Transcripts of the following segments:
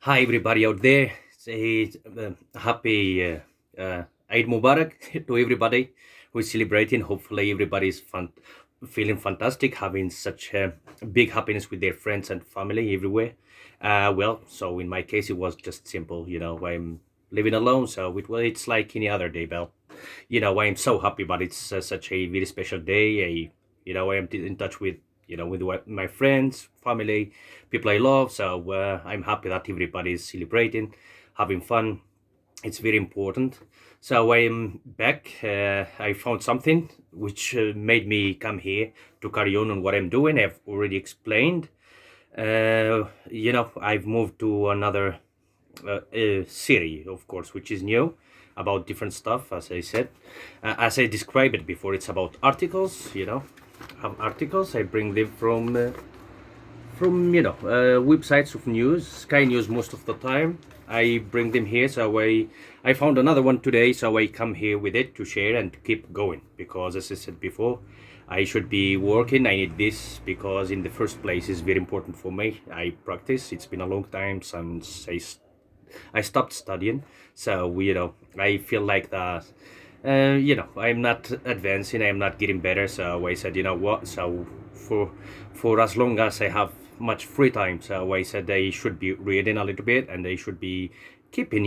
Hi, everybody out there. Say happy Eid Mubarak to everybody who is celebrating. Hopefully, everybody is feeling fantastic, having such big happiness with their friends and family everywhere. So in my case, it was just simple. I'm living alone, so it's like any other day. But I'm so happy, but it's such a very special day. I am in touch with my friends, family, people I love. So I'm happy that everybody is celebrating, having fun. It's very important. So I'm back. I found something which made me come here to carry on what I'm doing. I've already explained. I've moved to another city, of course, which is new, about different stuff, as I said. As I described it before, it's about articles. Have articles. I bring them from websites of news, Sky News most of the time. I bring them here, so I found another one today, so I come here with it to share and to keep going, because as I said before, I should be working. I need this because in the first place it's very important for me. I practice. It's been a long time since I stopped studying, so I feel like that. I'm not advancing. I'm not getting better. So I said, you know what? So for as long as I have much free time, so I said I should be reading a little bit, and I should be keeping,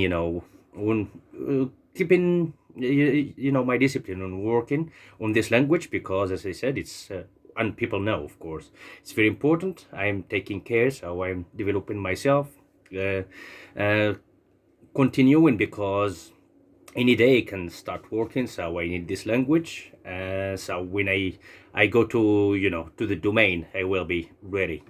keeping my discipline on working on this language, because as I said, it's and people know, of course, it's very important. I'm taking care, so I'm developing myself. Uh, uh, Continuing, because any day I can start working, so I need this language. So when I go to to the domain, I will be ready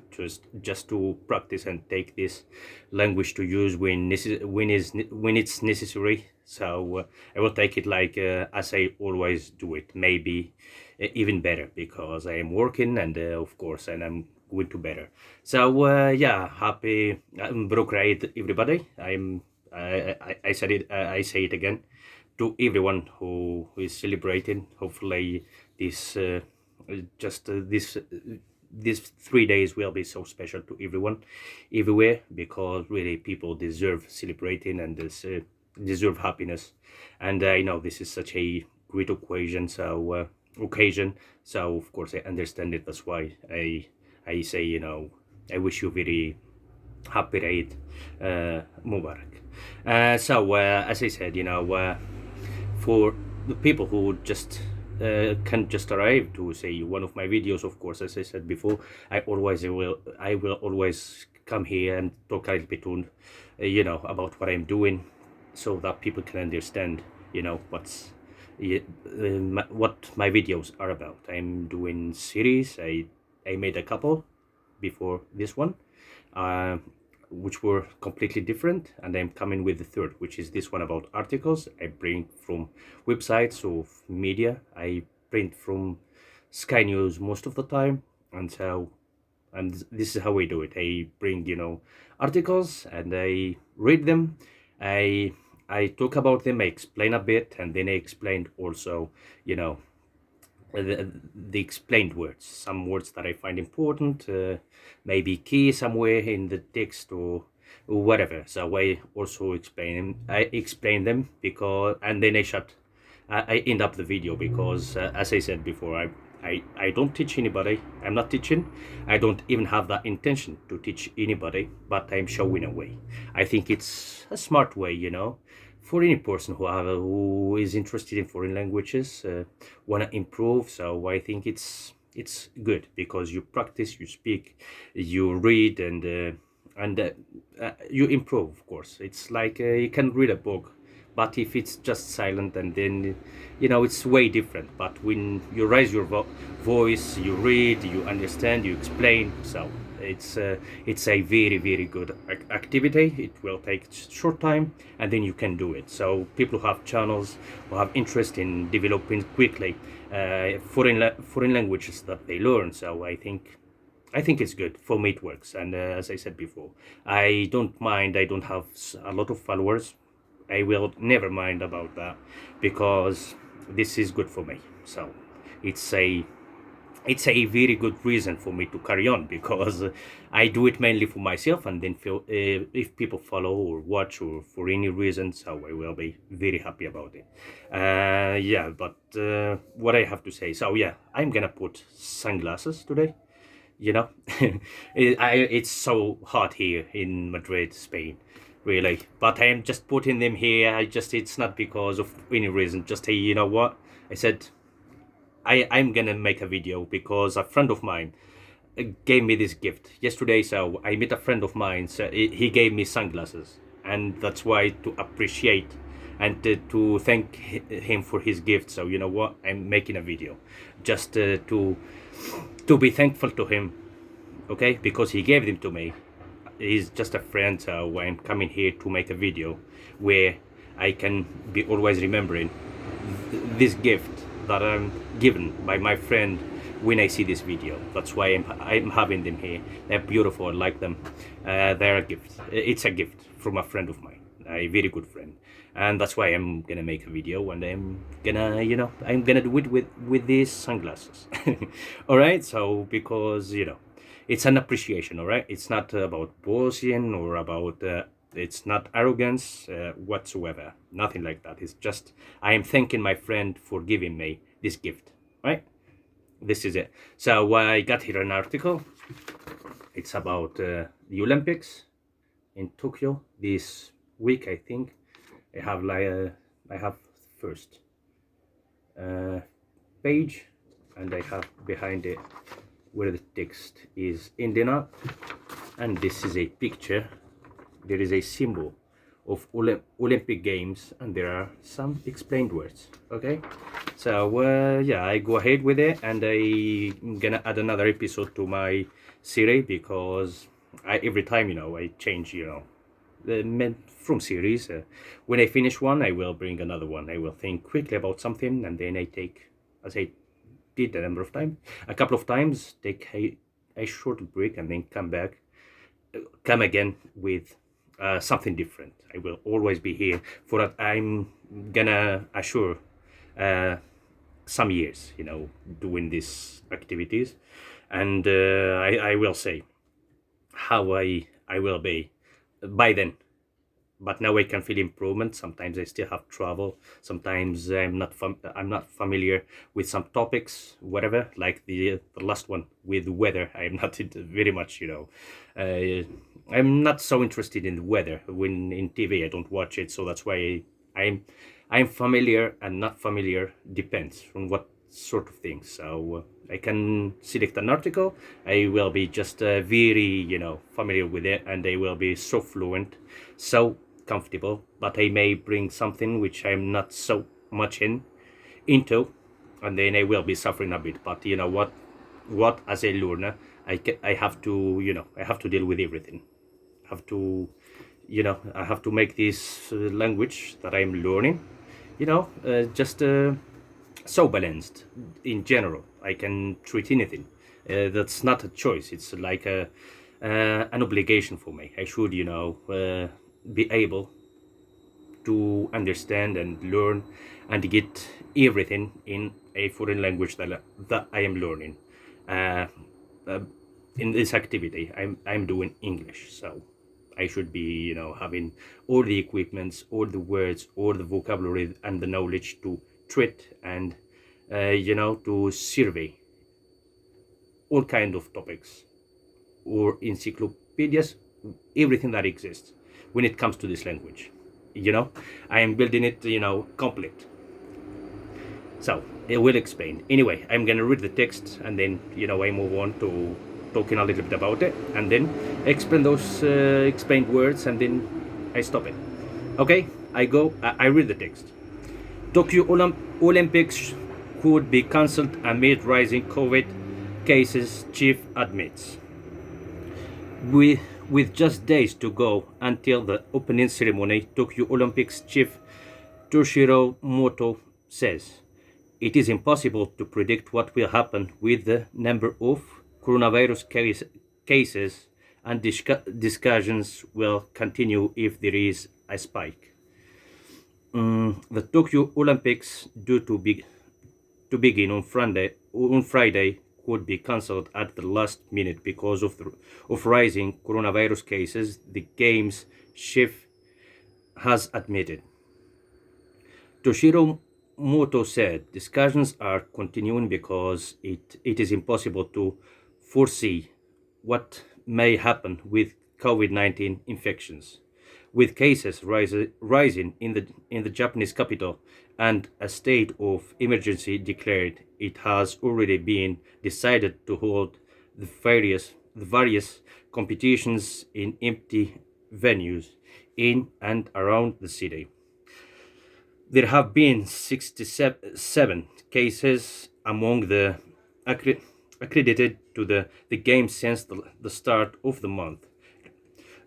just to practice and take this language to use when it's necessary. So I will take it like as I always do it, maybe even better, because I am working, and of course, and I'm going to better. So yeah, happy Broke everybody. I said it. I say it again to everyone who is celebrating. Hopefully, this just this these 3 days will be so special to everyone, everywhere, because really people deserve celebrating, and deserve happiness. And I know this is such a great occasion. Occasion. So of course I understand it. That's why I say I wish you very happy Eid Mubarak. As I said, for the people who just can just arrive to say one of my videos, of course, as I said before, I will always come here and talk a little bit on, about what I'm doing, so that people can understand, what my videos are about. I'm doing series. I made a couple before this one, uh, which were completely different, and I'm coming with the third, which is this one about articles. I bring from websites of media. I print from Sky News most of the time, and this is how I do it. I bring articles, and I read them. I talk about them. I explain a bit, and then I explained also, you know the explained words, some words that I find important, maybe key somewhere in the text, or whatever. So I also explain them, because, and then I end up the video, because as I said before, I don't teach anybody. I'm not teaching. I don't even have that intention to teach anybody, but I'm showing a way. I think it's a smart way, for any person who is interested in foreign languages, want to improve. So I think it's good, because you practice, you speak, you read, and you improve. Of course, it's like you can read a book, but if it's just silent, and then it's way different. But when you raise your voice, you read, you understand, you explain. So it's a very, very good activity. It will take short time, and then you can do it. So people who have channels, who have interest in developing quickly foreign languages that they learn. So I think it's good. For me, it works. And as I said before, I don't mind. I don't have a lot of followers. I will never mind about that, because this is good for me. So it's a it's a very good reason for me to carry on, because I do it mainly for myself, and then feel if people follow or watch or for any reason, so I will be very happy about it. Yeah, but what I have to say, so yeah, I'm gonna put sunglasses today. You know, it's so hot here in Madrid, Spain, really. But I am just putting them here. It's not because of any reason. Just hey, you know what? I said I'm gonna make a video because a friend of mine gave me this gift yesterday. So I met a friend of mine. So he gave me sunglasses, and that's why to appreciate and to thank him for his gift. So you know what? I'm making a video, just to be thankful to him. Okay, because he gave them to me. He's just a friend. So I'm coming here to make a video where I can be always remembering this gift that I'm given by my friend when I see this video. That's why I'm having them here. They're beautiful. I like them. They're a gift. It's a gift from a friend of mine, a very good friend, and that's why I'm gonna make a video, and I'm gonna do it with these sunglasses. All right. So because it's an appreciation. All right. It's not about boasting or about. It's not arrogance whatsoever. Nothing like that. It's just I am thanking my friend for giving me this gift. Right? This is it. So I got here an article. It's about the Olympics in Tokyo this week. I think I have first page, and I have behind it where the text is ending up, and this is a picture. There is a symbol of Olympic Games, and there are some explained words. Okay, so yeah, I go ahead with it, and I'm gonna add another episode to my series, because every time I change from series. When I finish one, I will bring another one. I will think quickly about something, and then I take, as I did a couple of times, take a short break, and then come again with something different. I will always be here for that. I'm gonna assure some years, doing these activities, and I will say how I will be by then. But now I can feel improvement. Sometimes I still have trouble. Sometimes I'm not familiar with some topics, whatever. Like the last one with weather, I'm not very much. I'm not so interested in the weather. When in TV, I don't watch it, so that's why I'm familiar and not familiar. Depends on what sort of things. So I can select an article. I will be just very familiar with it, and I will be so fluent, so comfortable. But I may bring something which I'm not so much into, and then I will be suffering a bit. But you know what as a learner, I have to I have to deal with everything. I have to make this language that I'm learning just so balanced. In general, I can treat anything. That's not a choice. It's like an obligation for me. I should be able to understand and learn and get everything in a foreign language that I am learning. uh, uh, in this activity, I'm doing English, so I should be having all the equipments, all the words, all the vocabulary and the knowledge to treat and to survey all kind of topics or encyclopedias, everything that exists when it comes to this language. I am building it complete. So it will explain. Anyway, I'm gonna read the text, and then I move on to talking a little bit about it, and then explain those explained words, and then I stop it. Okay, I read the text. Tokyo Olympics could be cancelled amid rising COVID cases, chief admits. With just days to go until the opening ceremony, Tokyo Olympics chief Toshiro Moto says it is impossible to predict what will happen with the number of coronavirus cases, and discussions will continue if there is a spike. The Tokyo Olympics, due to begin on Friday, would be cancelled at the last minute because of rising coronavirus cases, the game's chief has admitted. Toshiro Moto said discussions are continuing because it is impossible to foresee what may happen with COVID-19 infections. With cases rising in the Japanese capital and a state of emergency declared, it has already been decided to hold the various competitions in empty venues in and around the city. There have been 67 cases among the accredited to the game since the start of the month.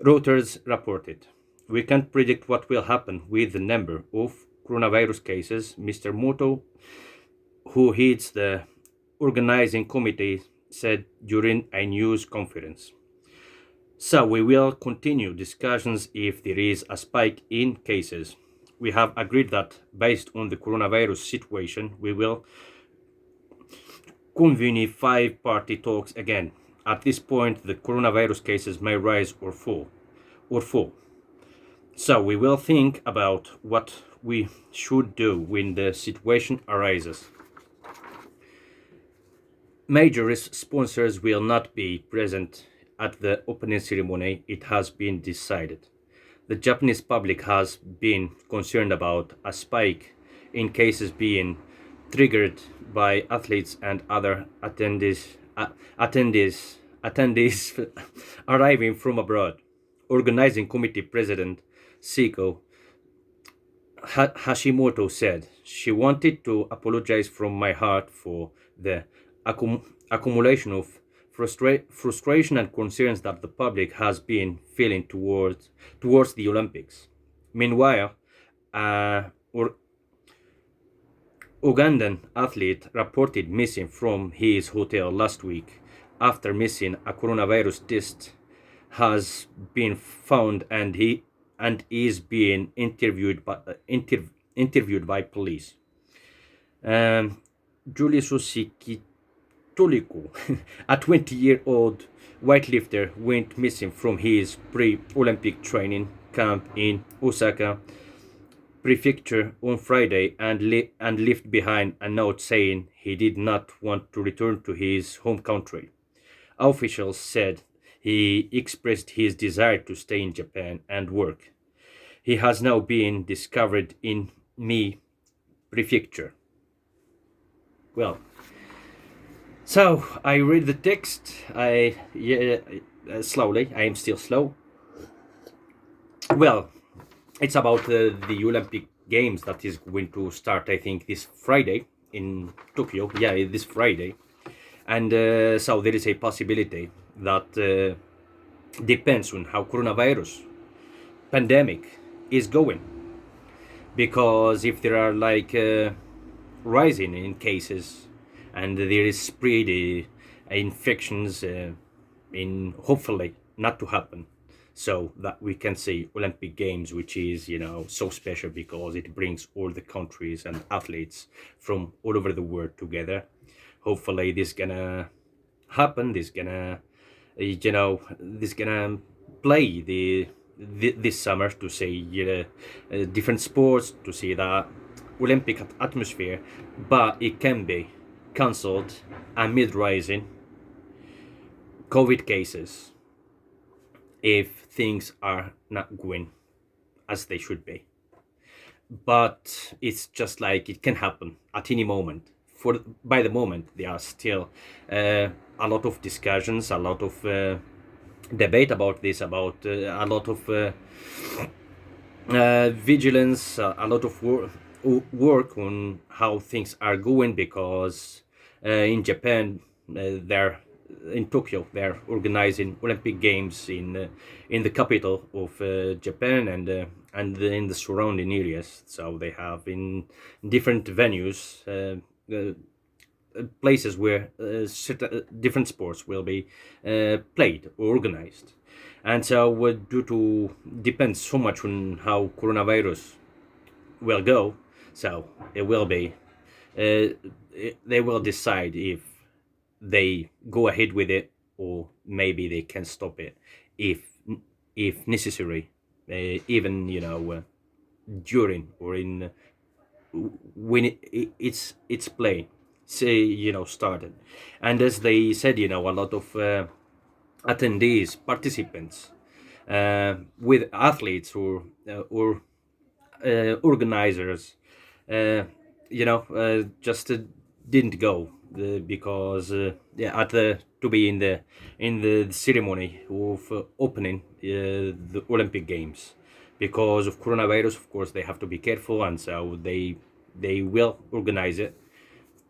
Reuters reported. We can't predict what will happen with the number of coronavirus cases, Mr. Moto, who heads the organizing committee, said during a news conference. So we will continue discussions if there is a spike in cases. We have agreed that based on the coronavirus situation, we will convene five-party talks again. At this point, the coronavirus cases may rise or fall. So we will think about what we should do when the situation arises. Major sponsors will not be present at the opening ceremony, it has been decided. The Japanese public has been concerned about a spike in cases being triggered by athletes and other attendees arriving from abroad. Organizing committee president Seiko Hashimoto said, "She wanted to apologize from my heart for the accumulation of frustration and concerns that the public has been feeling towards the Olympics." Meanwhile, or Ugandan athlete reported missing from his hotel last week after missing a coronavirus test has been found and is being interviewed by police. Julius Toliko, a 20-year-old weightlifter, went missing from his pre-Olympic training camp in Osaka Prefecture on Friday and left behind a note saying he did not want to return to his home country. Officials said he expressed his desire to stay in Japan and work. He has now been discovered in Mie Prefecture. Well, so I read the text. Slowly. I am still slow. Well, it's about the Olympic Games that is going to start, I think, this Friday in Tokyo. Yeah, this Friday, and so there is a possibility that depends on how coronavirus pandemic is going, because if there are like rising in cases and there is spread infections in hopefully not to happen, so that we can see Olympic Games, which is so special because it brings all the countries and athletes from all over the world together. Hopefully this gonna happen, this gonna play this summer to see different sports, to see the Olympic atmosphere, but it can be cancelled amid rising COVID cases if things are not going as they should be. But it's just like it can happen at any moment. By the moment, there are still a lot of discussions, a lot of debate about this, about a lot of vigilance, a lot of work on how things are going, because in Japan, in Tokyo, they're organizing Olympic Games in the capital of Japan and in the surrounding areas. So they have in different venues places where different sports will be played or organized. And so due to depends so much on how coronavirus will go, so it will be they will decide if they go ahead with it, or maybe they can stop it if necessary, even during or in when it's play, say, started. And as they said, a lot of attendees, participants, with athletes or organizers, uh, just didn't go, because at the to be in the ceremony of opening the Olympic Games, because of coronavirus. Of course, they have to be careful, and so they will organize it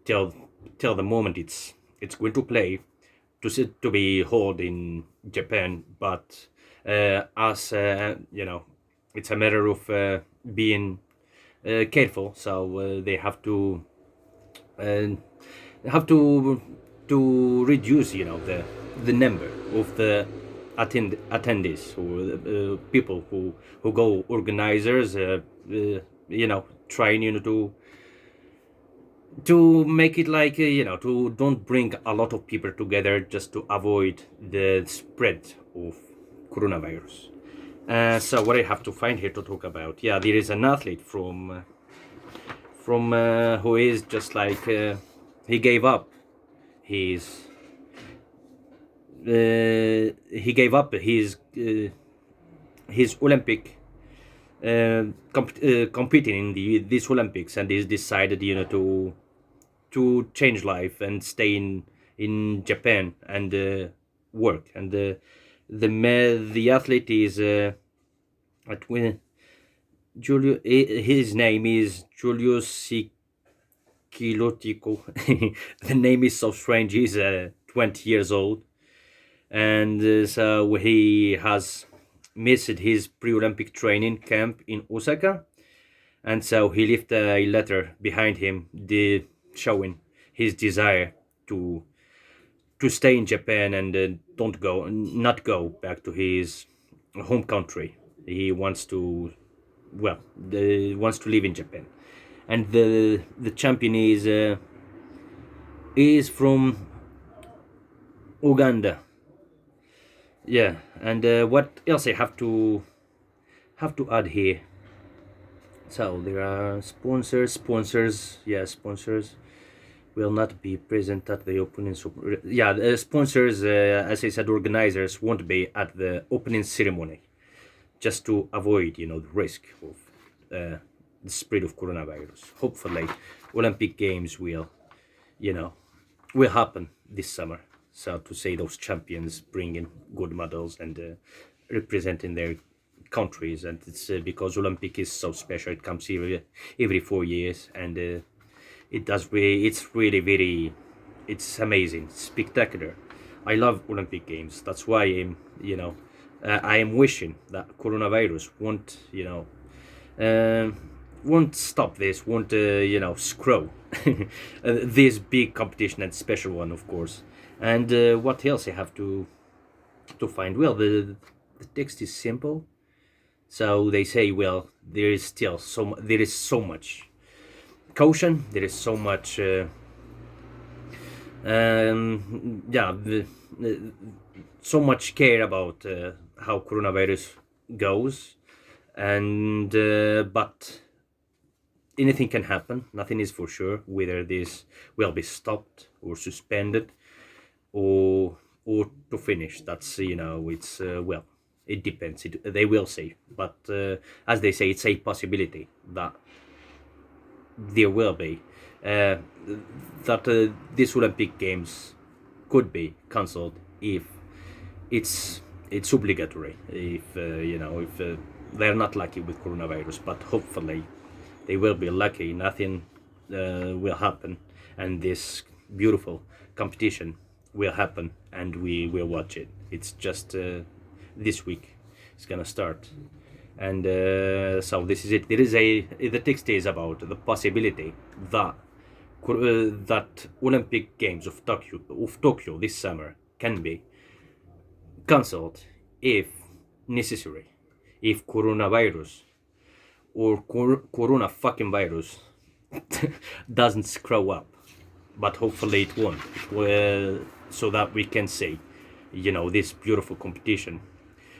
till the moment it's going to play, to be held in Japan. But as it's a matter of being careful, so they uh, have to reduce, the number of the attendees, or people who go, organizers, trying, to make it like, to don't bring a lot of people together, just to avoid the spread of coronavirus. So what I have to find here to talk about, yeah, there is an athlete from who is just like, he gave up his he gave up his Olympic, competing in this Olympics, and he's decided, to change life and stay in Japan and work. And the athlete is at when Julio. His name is Julio Sikilotico. The name is so strange. He's 20 years old, and so he has missed his pre-Olympic training camp in Osaka, and so he left a letter behind him, showing his desire to stay in Japan and not go back to his home country. He wants to, wants to live in Japan. And the champion is from Uganda. Yeah, and what else I have to add here? So there are sponsors. Yeah, sponsors will not be present at the opening. Yeah, the sponsors, as I said, organizers won't be at the opening ceremony, just to avoid, the risk of the spread of coronavirus. Hopefully, Olympic Games will happen this summer. So to say, those champions bringing good medals and representing their countries. And it's because Olympic is so special. It comes every 4 years, and it's really very, it's amazing, spectacular. I love Olympic Games. That's why I am wishing that coronavirus won't stop this, won't screw this big competition, and special one, of course. And what else I have to find? Well, the text is simple. So they say, well, there is so much caution, there is so much so much care about how coronavirus goes. And but anything can happen. Nothing is for sure whether this will be stopped or suspended, or to finish. That's, it's it depends. They will say, but as they say, it's a possibility that there will be that these Olympic Games could be cancelled if it's obligatory. If if they're not lucky with coronavirus, but hopefully they will be lucky. Nothing will happen, and this beautiful competition will happen, and we will watch it. It's just this week it's gonna start. And so this is it. There is the text is about the possibility that that Olympic Games of Tokyo this summer can be cancelled if necessary, if coronavirus or corona fucking virus doesn't screw up. but hopefully it won't. It will, so that we can say, this beautiful competition,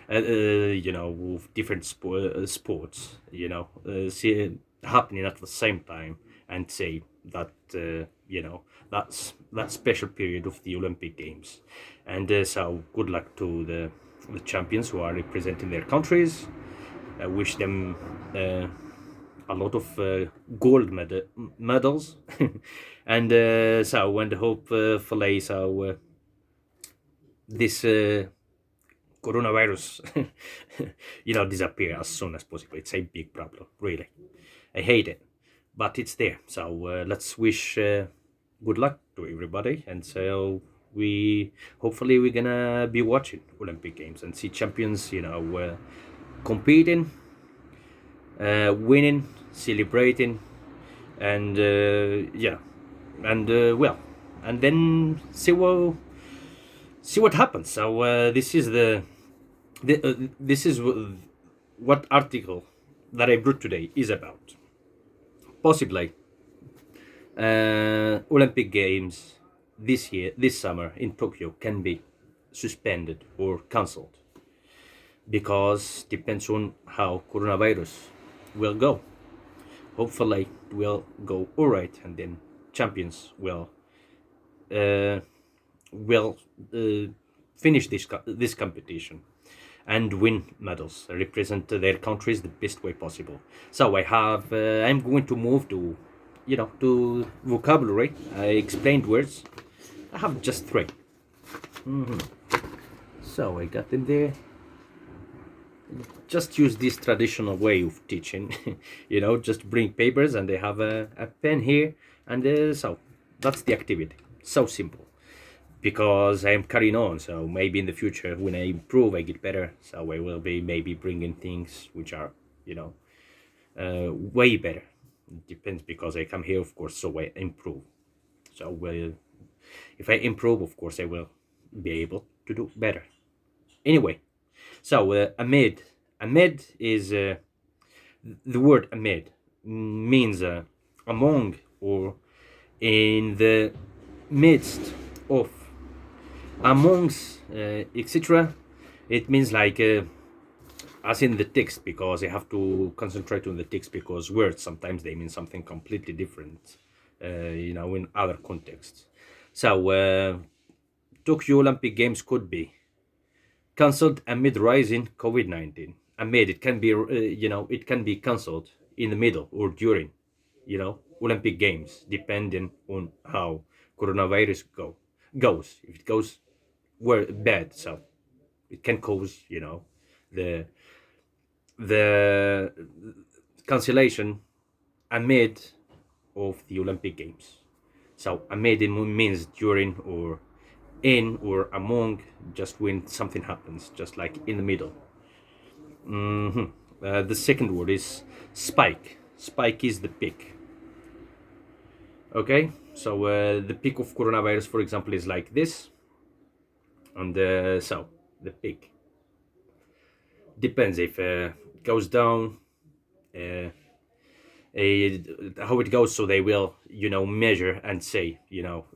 with different sports, see, happening at the same time, and say that, that's that special period of the Olympic Games. And so good luck to the champions who are representing their countries. I wish them a lot of gold medals, and and hopefully this coronavirus, disappear as soon as possible. It's a big problem, really. I hate it, but it's there. So let's wish good luck to everybody, and so we're gonna be watching Olympic Games and see champions, competing, winning, celebrating, and well, and then see what happens. So this is this is what article that I brought today is about. Possibly Olympic Games this summer in Tokyo can be suspended or cancelled, because depends on how coronavirus will go. Hopefully it will go all right, and then champions uh, will finish this competition and win medals, represent their countries the best way possible. So I'm going to move to vocabulary. I explained words. I have just 3. So I got them there. Just use this traditional way of teaching. Just bring papers, and they have a pen here, and so that's the activity. So simple, because I am carrying on. So maybe in the future, when I improve, I get better. So I will be maybe bringing things which are, way better. It depends, because I come here, of course, so I improve. So if I improve, of course, I will be able to do better. Anyway, so amid is the word amid means among, or in the midst of, amongst, etc. It means like as in the text, because I have to concentrate on the text, because words sometimes they mean something completely different, in other contexts. So Tokyo Olympic Games could be cancelled amid rising COVID-19. Amid, it can be, it can be cancelled in the middle or during, Olympic Games, depending on how coronavirus goes. If it goes bad, so it can cause, the cancellation amid of the Olympic Games. So amid means during, or in, or among, just when something happens, just like in the middle. The second word is spike. Spike is the peak. Okay, so the peak of coronavirus, for example, is like this, and so the peak depends if it goes down, how it goes. So they will, measure and say,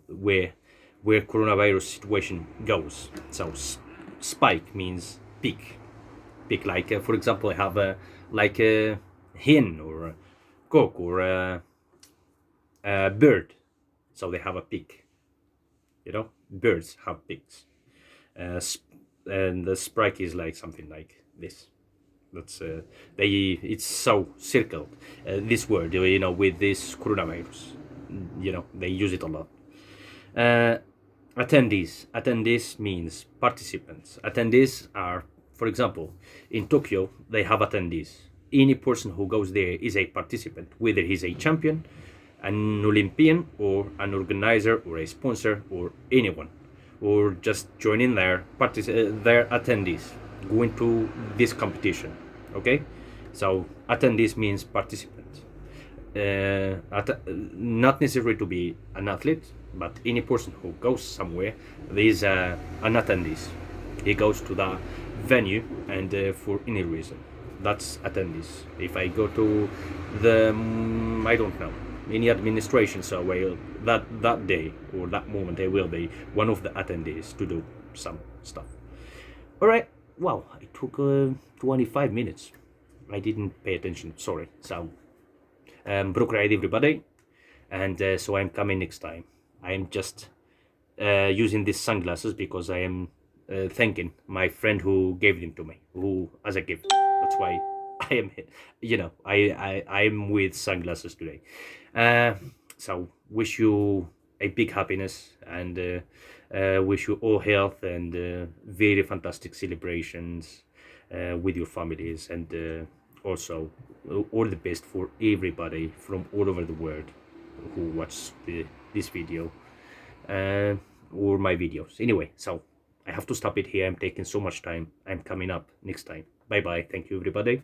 where coronavirus situation goes. So spike means peak. Peak, like for example, I have like a hen, or a cock, or a bird. So they have a peak. Birds have peaks. And the spike is like something like this. That's it's so circled, this word, with this coronavirus. They use it a lot. Attendees means participants. Attendees are, for example, in Tokyo, they have attendees. Any person who goes there is a participant, whether he's a champion, an Olympian, or an organizer, or a sponsor, or anyone, or just joining their attendees going to this competition. Okay, so attendees means participant. Not necessary to be an athlete, but any person who goes somewhere, there is an attendees. He goes to the venue, and for any reason, that's attendees. If I go to the I don't know, any administration, so that day or that moment I will be one of the attendees to do some stuff. All right. Wow, it took 25 minutes. I didn't pay attention. Sorry. So, broke ride everybody, and so I'm coming next time. I'm just using these sunglasses because I am thanking my friend who gave them to me, who as a gift. That's why I am, I'm with sunglasses today. Uh, so wish you a big happiness, and wish you all health and very fantastic celebrations with your families, and also all the best for everybody from all over the world who watched this video uh, or my videos. Anyway, so I have to stop it here. I'm taking so much time. I'm coming up next time. Bye bye. Thank you, everybody.